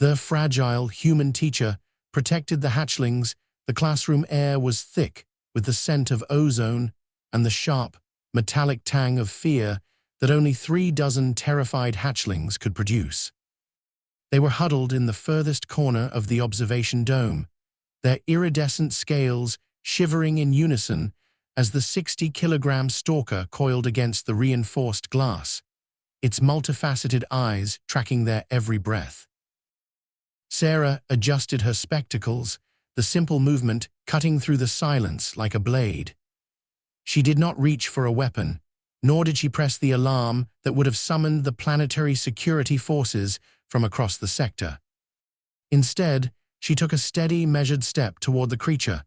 The fragile human teacher protected the hatchlings. The classroom air was thick with the scent of ozone and the sharp, metallic tang of fear that only 36 terrified hatchlings could produce. They were huddled in the furthest corner of the observation dome, their iridescent scales shivering in unison as the 60-kilogram stalker coiled against the reinforced glass, its multifaceted eyes tracking their every breath. Sarah adjusted her spectacles, the simple movement cutting through the silence like a blade. She did not reach for a weapon, nor did she press the alarm that would have summoned the planetary security forces from across the sector. Instead, she took a steady, measured step toward the creature,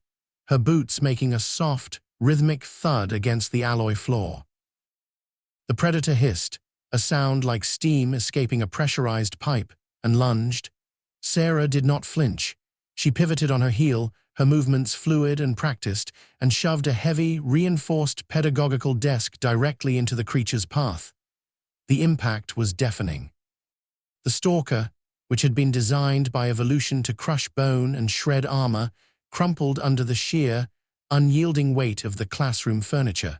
her boots making a soft, rhythmic thud against the alloy floor. The predator hissed, a sound like steam escaping a pressurized pipe, and lunged. Sarah did not flinch. She pivoted on her heel, her movements fluid and practiced, and shoved a heavy, reinforced pedagogical desk directly into the creature's path. The impact was deafening. The stalker, which had been designed by evolution to crush bone and shred armor, crumpled under the sheer, unyielding weight of the classroom furniture.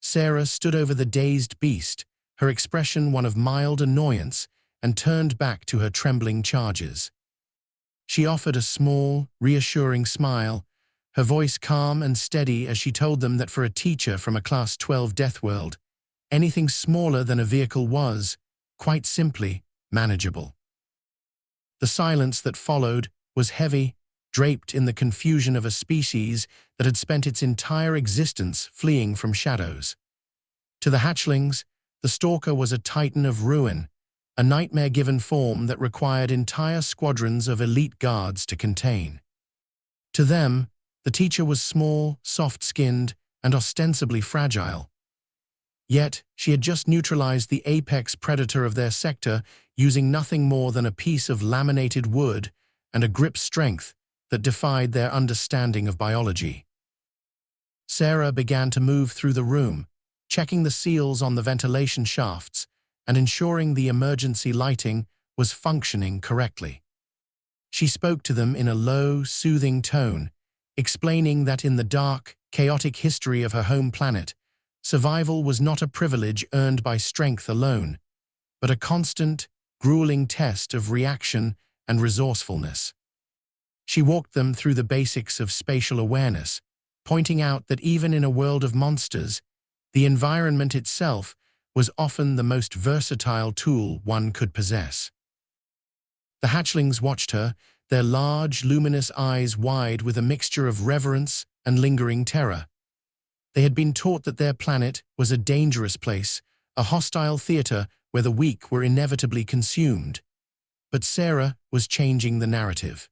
Sarah stood over the dazed beast, her expression one of mild annoyance, and turned back to her trembling charges. She offered a small, reassuring smile, her voice calm and steady as she told them that for a teacher from a Class 12 Deathworld, anything smaller than a vehicle was, quite simply, manageable. The silence that followed was heavy, draped in the confusion of a species that had spent its entire existence fleeing from shadows. To the hatchlings, the stalker was a titan of ruin, a nightmare-given form that required entire squadrons of elite guards to contain. To them, the teacher was small, soft-skinned, and ostensibly fragile. Yet, she had just neutralized the apex predator of their sector using nothing more than a piece of laminated wood and a grip strength that defied their understanding of biology. Sarah began to move through the room, checking the seals on the ventilation shafts and ensuring the emergency lighting was functioning correctly. She spoke to them in a low, soothing tone, explaining that in the dark, chaotic history of her home planet, survival was not a privilege earned by strength alone, but a constant, grueling test of reaction and resourcefulness. She walked them through the basics of spatial awareness, pointing out that even in a world of monsters, the environment itself was often the most versatile tool one could possess. The hatchlings watched her, their large, luminous eyes wide with a mixture of reverence and lingering terror. They had been taught that their planet was a dangerous place, a hostile theater where the weak were inevitably consumed. But Sarah was changing the narrative.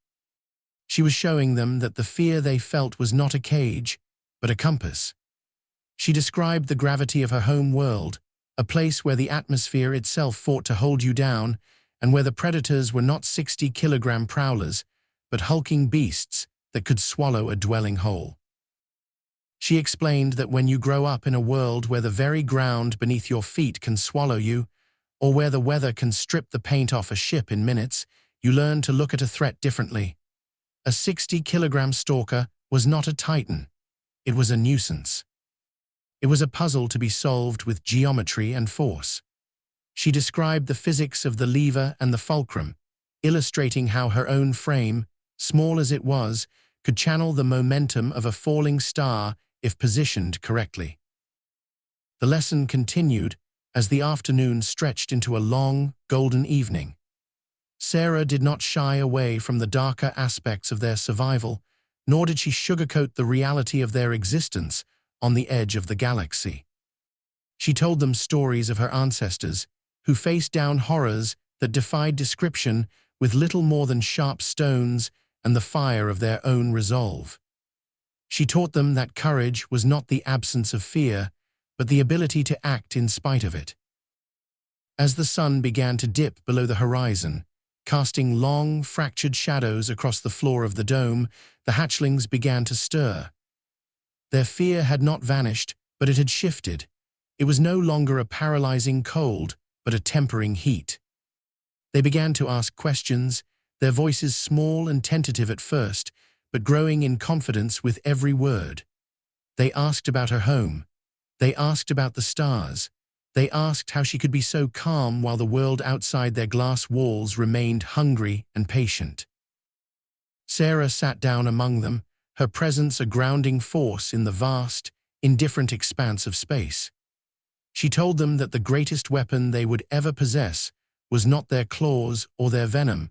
She was showing them that the fear they felt was not a cage, but a compass. She described the gravity of her home world, a place where the atmosphere itself fought to hold you down, and where the predators were not 60-kilogram prowlers, but hulking beasts that could swallow a dwelling whole. She explained that when you grow up in a world where the very ground beneath your feet can swallow you, or where the weather can strip the paint off a ship in minutes, you learn to look at a threat differently. A 60-kilogram stalker was not a titan. It was a nuisance. It was a puzzle to be solved with geometry and force. She described the physics of the lever and the fulcrum, illustrating how her own frame, small as it was, could channel the momentum of a falling star if positioned correctly. The lesson continued as the afternoon stretched into a long, golden evening. Sarah did not shy away from the darker aspects of their survival, nor did she sugarcoat the reality of their existence on the edge of the galaxy. She told them stories of her ancestors, who faced down horrors that defied description with little more than sharp stones and the fire of their own resolve. She taught them that courage was not the absence of fear, but the ability to act in spite of it. As the sun began to dip below the horizon, casting long, fractured shadows across the floor of the dome, the hatchlings began to stir. Their fear had not vanished, but it had shifted. It was no longer a paralyzing cold, but a tempering heat. They began to ask questions, their voices small and tentative at first, but growing in confidence with every word. They asked about her home. They asked about the stars. They asked how she could be so calm while the world outside their glass walls remained hungry and patient. Sarah sat down among them, her presence a grounding force in the vast, indifferent expanse of space. She told them that the greatest weapon they would ever possess was not their claws or their venom,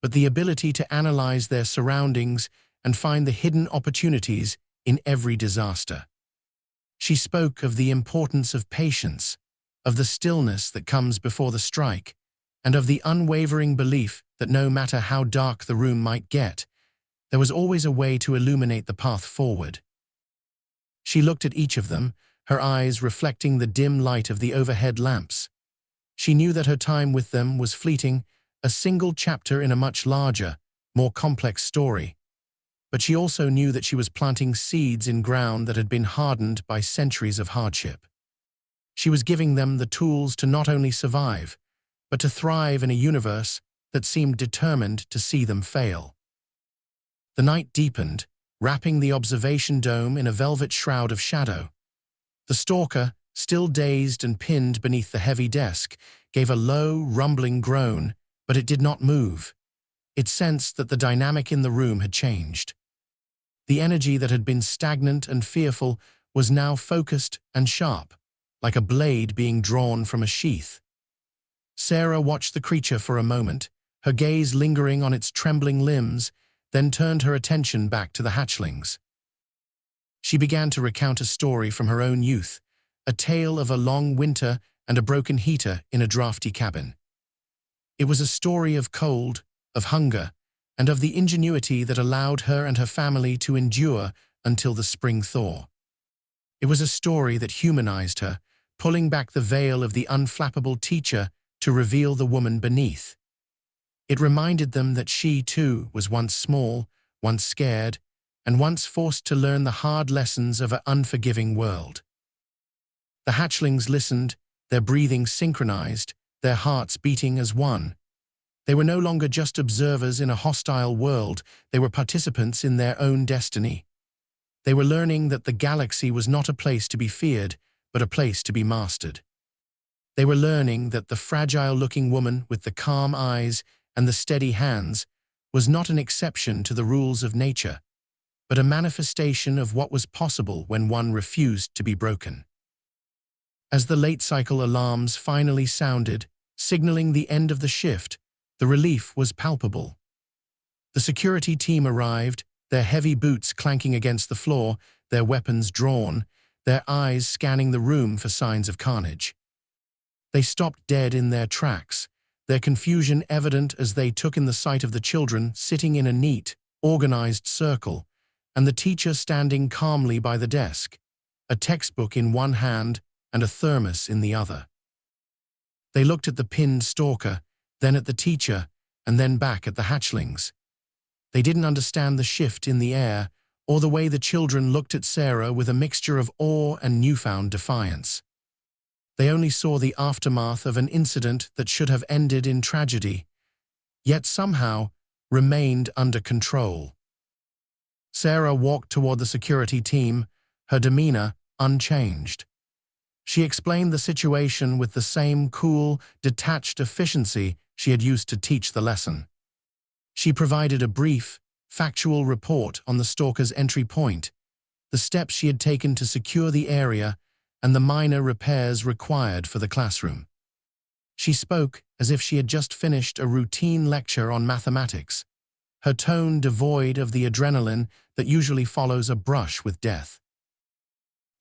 but the ability to analyze their surroundings and find the hidden opportunities in every disaster. She spoke of the importance of patience, of the stillness that comes before the strike, and of the unwavering belief that no matter how dark the room might get, there was always a way to illuminate the path forward. She looked at each of them, her eyes reflecting the dim light of the overhead lamps. She knew that her time with them was fleeting, a single chapter in a much larger, more complex story. But she also knew that she was planting seeds in ground that had been hardened by centuries of hardship. She was giving them the tools to not only survive, but to thrive in a universe that seemed determined to see them fail. The night deepened, wrapping the observation dome in a velvet shroud of shadow. The stalker, still dazed and pinned beneath the heavy desk, gave a low, rumbling groan, but it did not move. It sensed that the dynamic in the room had changed. The energy that had been stagnant and fearful was now focused and sharp, like a blade being drawn from a sheath. Sarah watched the creature for a moment, her gaze lingering on its trembling limbs, then turned her attention back to the hatchlings. She began to recount a story from her own youth, a tale of a long winter and a broken heater in a drafty cabin. It was a story of cold, of hunger, and of the ingenuity that allowed her and her family to endure until the spring thaw. It was a story that humanized her, pulling back the veil of the unflappable teacher to reveal the woman beneath. It reminded them that she, too, was once small, once scared, and once forced to learn the hard lessons of an unforgiving world. The hatchlings listened, their breathing synchronized, their hearts beating as one. They were no longer just observers in a hostile world, they were participants in their own destiny. They were learning that the galaxy was not a place to be feared, but a place to be mastered. They were learning that the fragile-looking woman with the calm eyes and the steady hands was not an exception to the rules of nature, but a manifestation of what was possible when one refused to be broken. As the late-cycle alarms finally sounded, signaling the end of the shift, the relief was palpable. The security team arrived, their heavy boots clanking against the floor, their weapons drawn, their eyes scanning the room for signs of carnage. They stopped dead in their tracks, their confusion evident as they took in the sight of the children sitting in a neat, organized circle, and the teacher standing calmly by the desk, a textbook in one hand and a thermos in the other. They looked at the pinned stalker, then at the teacher, and then back at the hatchlings. They didn't understand the shift in the air, or the way the children looked at Sarah with a mixture of awe and newfound defiance. They only saw the aftermath of an incident that should have ended in tragedy, yet somehow remained under control. Sarah walked toward the security team, her demeanor unchanged. She explained the situation with the same cool, detached efficiency she had used to teach the lesson. She provided a brief, factual report on the stalker's entry point, the steps she had taken to secure the area, and the minor repairs required for the classroom. She spoke as if she had just finished a routine lecture on mathematics, her tone devoid of the adrenaline that usually follows a brush with death.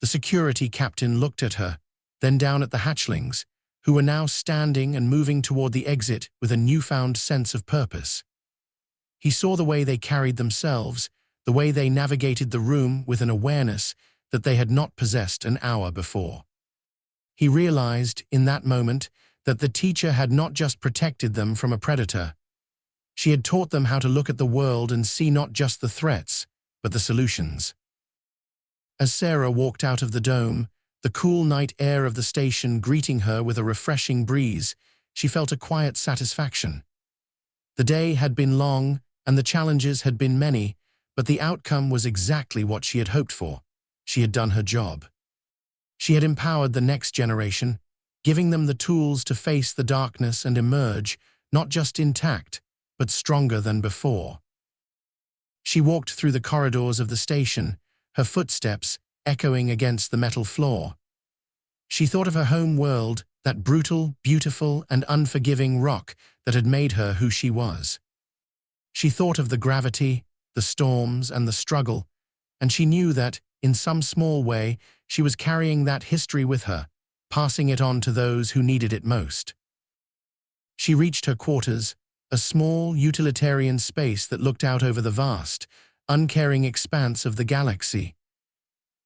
The security captain looked at her, then down at the hatchlings, who were now standing and moving toward the exit with a newfound sense of purpose. He saw the way they carried themselves, the way they navigated the room with an awareness that they had not possessed an hour before. He realized, in that moment, that the teacher had not just protected them from a predator. She had taught them how to look at the world and see not just the threats, but the solutions. As Sarah walked out of the dome, the cool night air of the station greeting her with a refreshing breeze, she felt a quiet satisfaction. The day had been long, and the challenges had been many, but the outcome was exactly what she had hoped for. She had done her job. She had empowered the next generation, giving them the tools to face the darkness and emerge, not just intact, but stronger than before. She walked through the corridors of the station, her footsteps echoing against the metal floor. She thought of her home world, that brutal, beautiful, and unforgiving rock that had made her who she was. She thought of the gravity, the storms, and the struggle, and she knew that, in some small way, she was carrying that history with her, passing it on to those who needed it most. She reached her quarters, a small, utilitarian space that looked out over the vast, uncaring expanse of the galaxy.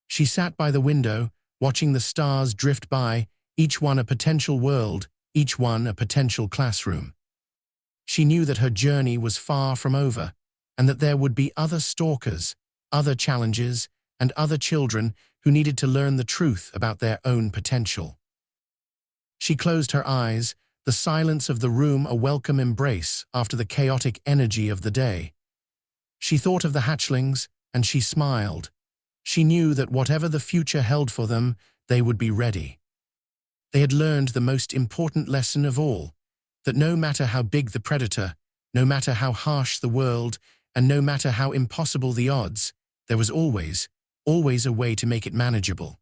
She sat by the window, watching the stars drift by, each one a potential world, each one a potential classroom. She knew that her journey was far from over, and that there would be other stalkers, other challenges, and other children who needed to learn the truth about their own potential. She closed her eyes, the silence of the room a welcome embrace after the chaotic energy of the day. She thought of the hatchlings, and she smiled. She knew that whatever the future held for them, they would be ready. They had learned the most important lesson of all, that no matter how big the predator, no matter how harsh the world, and no matter how impossible the odds, there was always a way to make it manageable.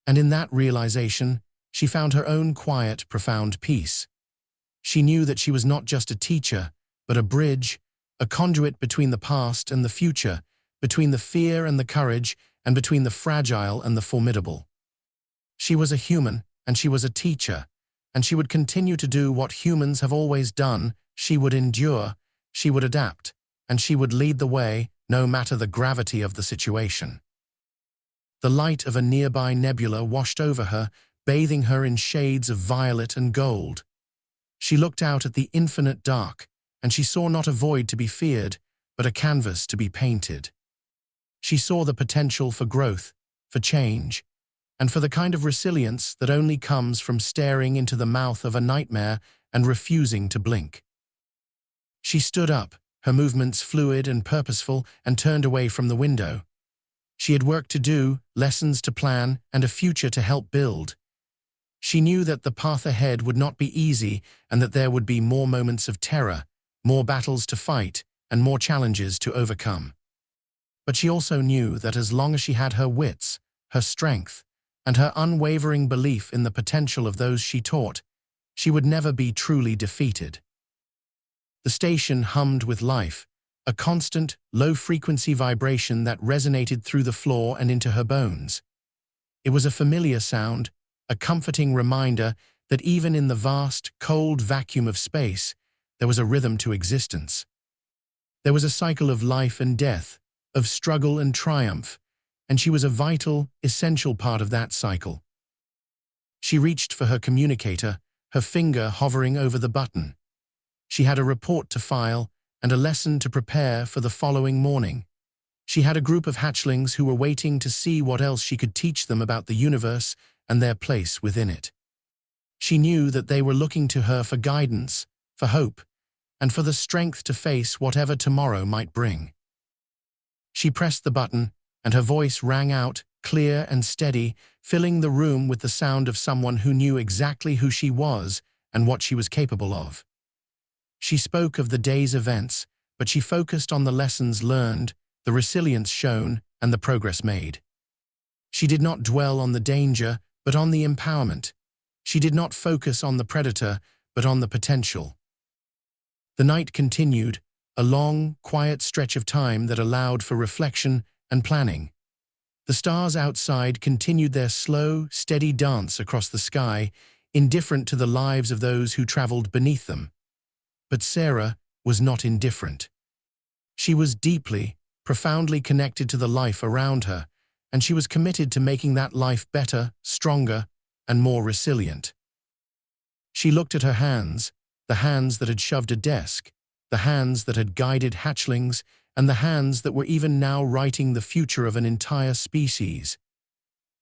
And in that realization, she found her own quiet, profound peace. She knew that she was not just a teacher, but a bridge, a conduit between the past and the future, between the fear and the courage, and between the fragile and the formidable. She was a human, and she was a teacher, and she would continue to do what humans have always done. She would endure, she would adapt, and she would lead the way, no matter the gravity of the situation. The light of a nearby nebula washed over her, bathing her in shades of violet and gold. She looked out at the infinite dark, and she saw not a void to be feared, but a canvas to be painted. She saw the potential for growth, for change, and for the kind of resilience that only comes from staring into the mouth of a nightmare and refusing to blink. She stood up, her movements fluid and purposeful, and turned away from the window. She had work to do, lessons to plan, and a future to help build. She knew that the path ahead would not be easy, and that there would be more moments of terror, more battles to fight, and more challenges to overcome. But she also knew that as long as she had her wits, her strength, and her unwavering belief in the potential of those she taught, she would never be truly defeated. The station hummed with life, a constant, low-frequency vibration that resonated through the floor and into her bones. It was a familiar sound, a comforting reminder that even in the vast, cold vacuum of space, there was a rhythm to existence. There was a cycle of life and death, of struggle and triumph, and she was a vital, essential part of that cycle. She reached for her communicator, her finger hovering over the button. She had a report to file and a lesson to prepare for the following morning. She had a group of hatchlings who were waiting to see what else she could teach them about the universe and their place within it. She knew that they were looking to her for guidance, for hope, and for the strength to face whatever tomorrow might bring. She pressed the button, and her voice rang out, clear and steady, filling the room with the sound of someone who knew exactly who she was and what she was capable of. She spoke of the day's events, but she focused on the lessons learned, the resilience shown, and the progress made. She did not dwell on the danger, but on the empowerment. She did not focus on the predator, but on the potential. The night continued, a long, quiet stretch of time that allowed for reflection and planning. The stars outside continued their slow, steady dance across the sky, indifferent to the lives of those who traveled beneath them. But Sarah was not indifferent. She was deeply, profoundly connected to the life around her, and she was committed to making that life better, stronger, and more resilient. She looked at her hands, the hands that had shoved a desk, the hands that had guided hatchlings, and the hands that were even now writing the future of an entire species.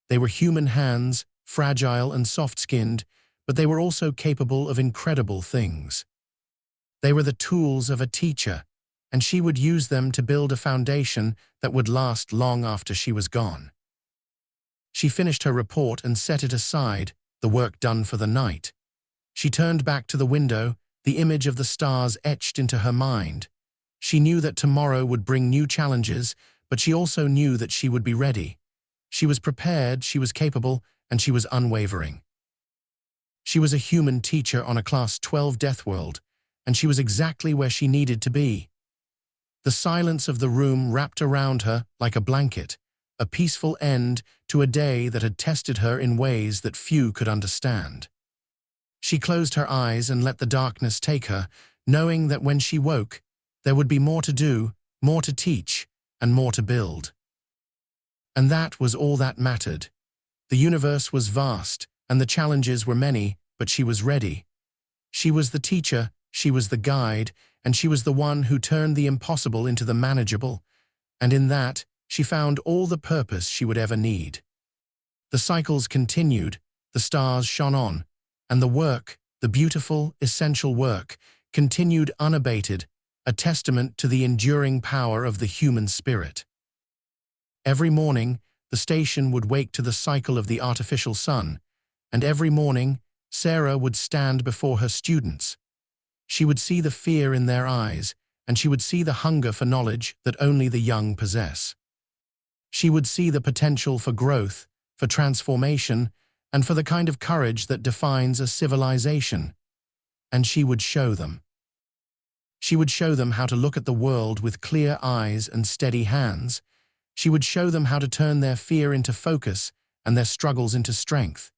They were human hands, fragile and soft-skinned, but they were also capable of incredible things. They were the tools of a teacher, and she would use them to build a foundation that would last long after she was gone. She finished her report and set it aside, the work done for the night. She turned back to the window, the image of the stars etched into her mind. She knew that tomorrow would bring new challenges, but she also knew that she would be ready. She was prepared, she was capable, and she was unwavering. She was a human teacher on a Class 12 Deathworld, and she was exactly where she needed to be. The silence of the room wrapped around her like a blanket, a peaceful end to a day that had tested her in ways that few could understand. She closed her eyes and let the darkness take her, knowing that when she woke, there would be more to do, more to teach, and more to build. And that was all that mattered. The universe was vast, and the challenges were many, but she was ready. She was the teacher, she was the guide, and she was the one who turned the impossible into the manageable, and in that, she found all the purpose she would ever need. The cycles continued, the stars shone on, and the work, the beautiful, essential work, continued unabated, a testament to the enduring power of the human spirit. Every morning, the station would wake to the cycle of the artificial sun, and every morning, Sarah would stand before her students. She would see the fear in their eyes, and she would see the hunger for knowledge that only the young possess. She would see the potential for growth, for transformation, and for the kind of courage that defines a civilization. And she would show them. She would show them how to look at the world with clear eyes and steady hands. She would show them how to turn their fear into focus and their struggles into strength.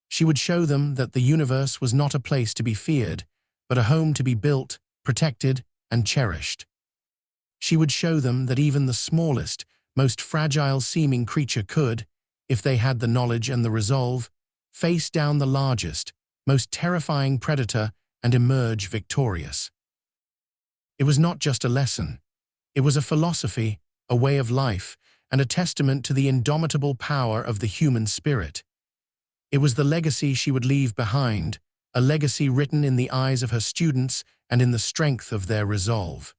She would show them that the universe was not a place to be feared, but a home to be built, protected, and cherished. She would show them that even the smallest, most fragile-seeming creature could, if they had the knowledge and the resolve, face down the largest, most terrifying predator and emerge victorious. It was not just a lesson. It was a philosophy, a way of life, and a testament to the indomitable power of the human spirit. It was the legacy she would leave behind, a legacy written in the eyes of her students and in the strength of their resolve.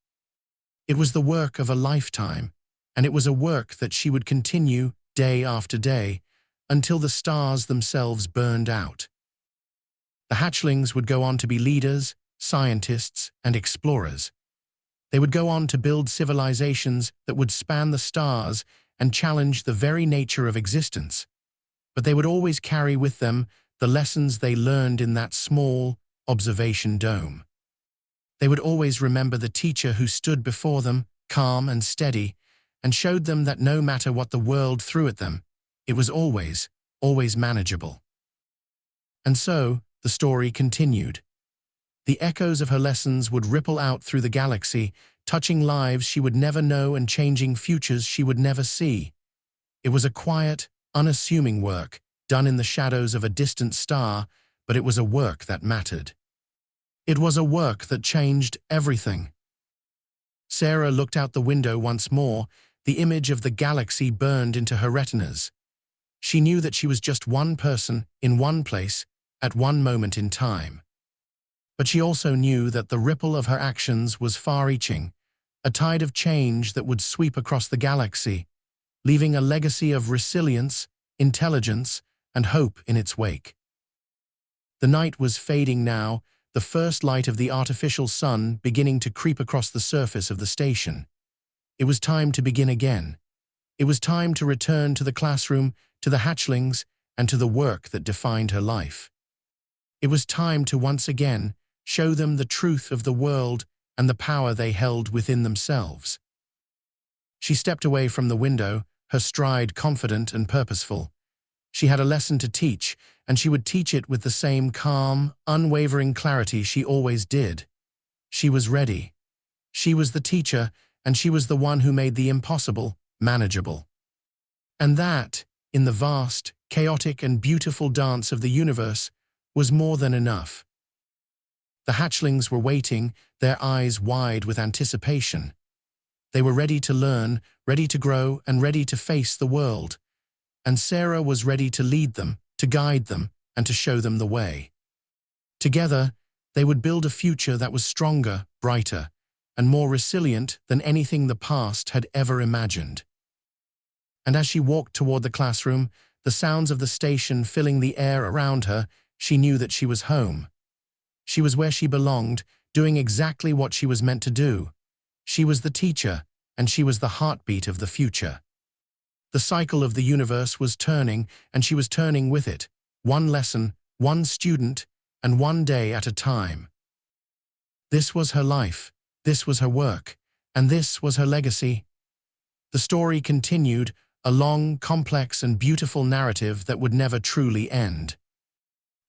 It was the work of a lifetime, and it was a work that she would continue day after day until the stars themselves burned out. The hatchlings would go on to be leaders, scientists, and explorers. They would go on to build civilizations that would span the stars and challenge the very nature of existence. But they would always carry with them the lessons they learned in that small observation dome. They would always remember the teacher who stood before them, calm and steady, and showed them that no matter what the world threw at them, it was always manageable. And so, the story continued. The echoes of her lessons would ripple out through the galaxy, touching lives she would never know and changing futures she would never see. It was a quiet, unassuming work, done in the shadows of a distant star, but it was a work that mattered. It was a work that changed everything. Sarah looked out the window once more, the image of the galaxy burned into her retinas. She knew that she was just one person, in one place, at one moment in time. But she also knew that the ripple of her actions was far-reaching, a tide of change that would sweep across the galaxy, leaving a legacy of resilience, intelligence, and hope in its wake. The night was fading now, the first light of the artificial sun beginning to creep across the surface of the station. It was time to begin again. It was time to return to the classroom, to the hatchlings, and to the work that defined her life. It was time to once again show them the truth of the world and the power they held within themselves. She stepped away from the window, her stride confident and purposeful. She had a lesson to teach, and she would teach it with the same calm, unwavering clarity she always did. She was ready. She was the teacher, and she was the one who made the impossible manageable. And that, in the vast, chaotic, and beautiful dance of the universe, was more than enough. The hatchlings were waiting, their eyes wide with anticipation. They were ready to learn, ready to grow, and ready to face the world. And Sarah was ready to lead them, to guide them, and to show them the way. Together, they would build a future that was stronger, brighter, and more resilient than anything the past had ever imagined. And as she walked toward the classroom, the sounds of the station filling the air around her, she knew that she was home. She was where she belonged, doing exactly what she was meant to do. She was the teacher, and she was the heartbeat of the future. The cycle of the universe was turning, and she was turning with it, one lesson, one student, and one day at a time. This was her life, this was her work, and this was her legacy. The story continued, a long, complex, and beautiful narrative that would never truly end.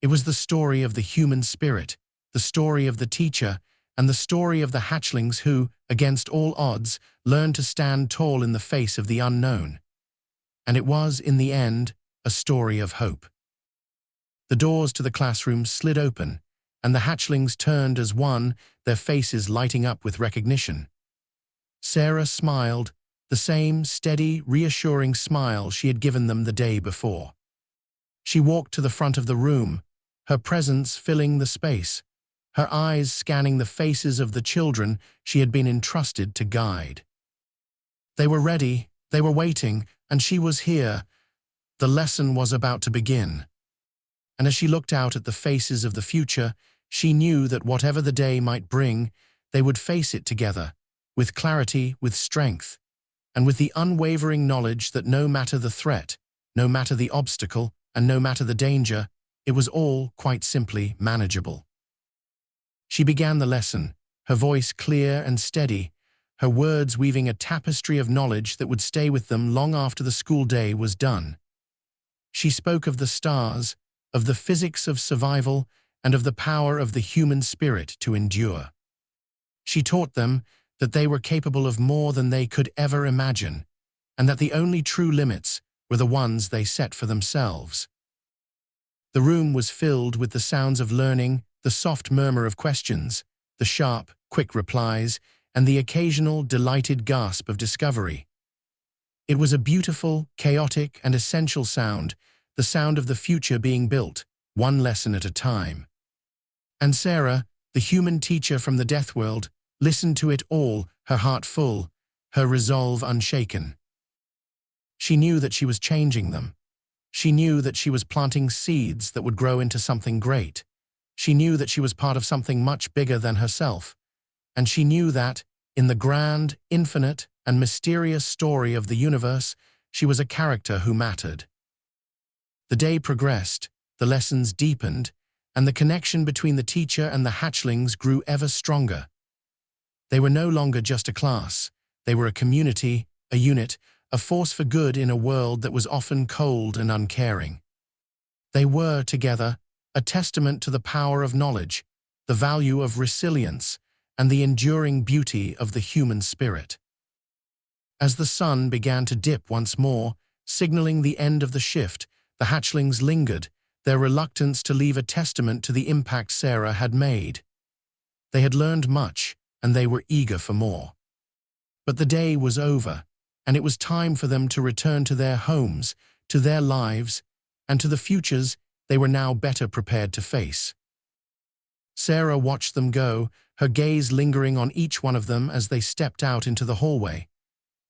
It was the story of the human spirit, the story of the teacher, and the story of the hatchlings who, against all odds, learned to stand tall in the face of the unknown. And it was, in the end, a story of hope. The doors to the classroom slid open, and the hatchlings turned as one, their faces lighting up with recognition. Sarah smiled, the same steady, reassuring smile she had given them the day before. She walked to the front of the room, her presence filling the space, her eyes scanning the faces of the children she had been entrusted to guide. They were ready, they were waiting, and she was here. The lesson was about to begin. And as she looked out at the faces of the future, she knew that whatever the day might bring, they would face it together, with clarity, with strength, and with the unwavering knowledge that no matter the threat, no matter the obstacle, and no matter the danger, it was all, quite simply, manageable. She began the lesson, her voice clear and steady, her words weaving a tapestry of knowledge that would stay with them long after the school day was done. She spoke of the stars, of the physics of survival, and of the power of the human spirit to endure. She taught them that they were capable of more than they could ever imagine, and that the only true limits were the ones they set for themselves. The room was filled with the sounds of learning, the soft murmur of questions, the sharp, quick replies, and the occasional, delighted gasp of discovery. It was a beautiful, chaotic, and essential sound, the sound of the future being built, one lesson at a time. And Sarah, the human teacher from the Deathworld, listened to it all, her heart full, her resolve unshaken. She knew that she was changing them. She knew that she was planting seeds that would grow into something great. She knew that she was part of something much bigger than herself. And she knew that, in the grand, infinite, and mysterious story of the universe, she was a character who mattered. The day progressed, the lessons deepened, and the connection between the teacher and the hatchlings grew ever stronger. They were no longer just a class. They were a community, a unit, a force for good in a world that was often cold and uncaring. They were, together, a testament to the power of knowledge, the value of resilience, and the enduring beauty of the human spirit. As the sun began to dip once more, signaling the end of the shift, the hatchlings lingered, their reluctance to leave a testament to the impact Sarah had made. They had learned much, and they were eager for more. But the day was over, and it was time for them to return to their homes, to their lives, and to the futures they were now better prepared to face. Sarah watched them go, her gaze lingering on each one of them as they stepped out into the hallway.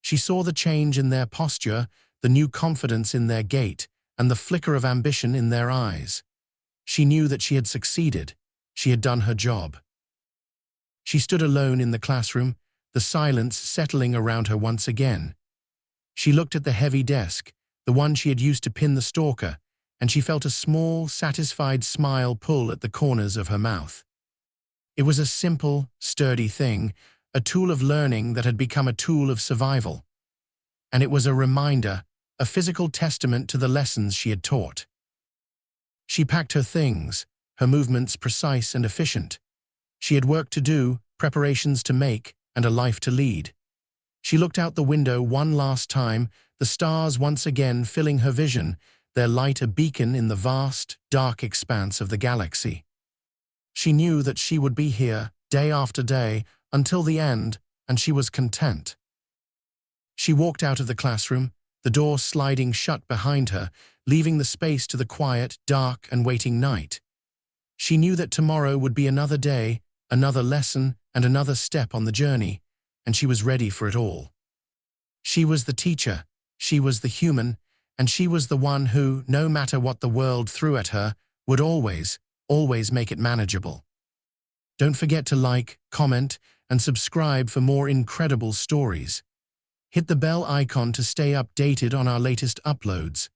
She saw the change in their posture, the new confidence in their gait, and the flicker of ambition in their eyes. She knew that she had succeeded. She had done her job. She stood alone in the classroom, the silence settling around her once again. She looked at the heavy desk, the one she had used to pin the stalker, and she felt a small, satisfied smile pull at the corners of her mouth. It was a simple, sturdy thing, a tool of learning that had become a tool of survival. And it was a reminder, a physical testament to the lessons she had taught. She packed her things, her movements precise and efficient. She had work to do, preparations to make, and a life to lead. She looked out the window one last time, the stars once again filling her vision, their light a beacon in the vast, dark expanse of the galaxy. She knew that she would be here, day after day, until the end, and she was content. She walked out of the classroom, the door sliding shut behind her, leaving the space to the quiet, dark, and waiting night. She knew that tomorrow would be another day, another lesson, and another step on the journey, and she was ready for it all. She was the teacher, she was the human, and she was the one who, no matter what the world threw at her, would always, always make it manageable. Don't forget to like, comment, and subscribe for more incredible stories. Hit the bell icon to stay updated on our latest uploads.